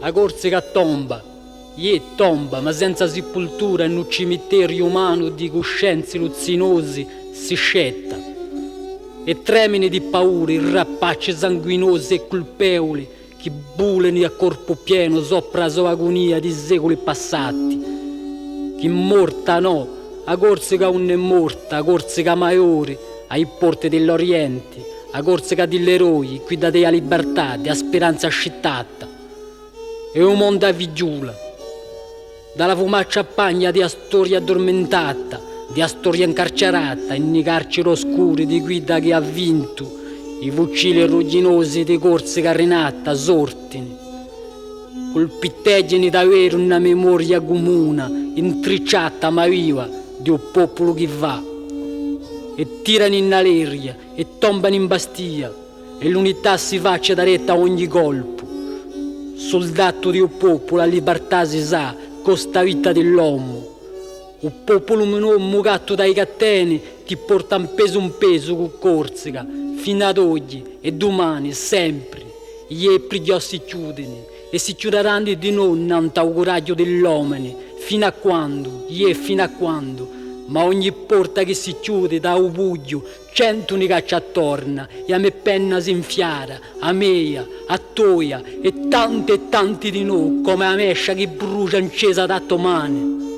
a Corsica tomba, tomba, ma senza sepoltura in un cimitero umano di coscienze luzzinosi si scetta. E tremini di paura, i rappacci sanguinosi e colpevoli che bulano a corpo pieno sopra la sua agonia di secoli passati. Chi morta no, a Corsica non è morta, a Corsica maiore, ai porti dell'Oriente, a Corsica dell'eroi, qui da della libertà, della speranza scittata. E un mondo a vigiula, dalla fumaccia pagna della storia addormentata, della storia incarcerata, in carceri oscuri di guida che ha vinto, i fucili rugginosi di Corsica rinata, sortini. Colpiteggini davvero una memoria comune, intricciata ma viva, di un popolo che va. E tirano in aleria, e tombano in bastia, e l'unità si faccia da retta a ogni colpo. Soldato di un popolo, la libertà si sa, costa vita dell'uomo. Un popolo non mugato dai cateni che porta un peso con Corsica, fino ad oggi e domani, sempre. Gli epri si chiudono e si chiuderanno di non innanzi al coraggio dell'uomo, fino a quando, fino a quando. Ma ogni porta che si chiude da un buio, 100 ne caccia attorno e a me penna si infiara, a meia, a toia e tanti di noi come a mescia che brucia incesa da domani.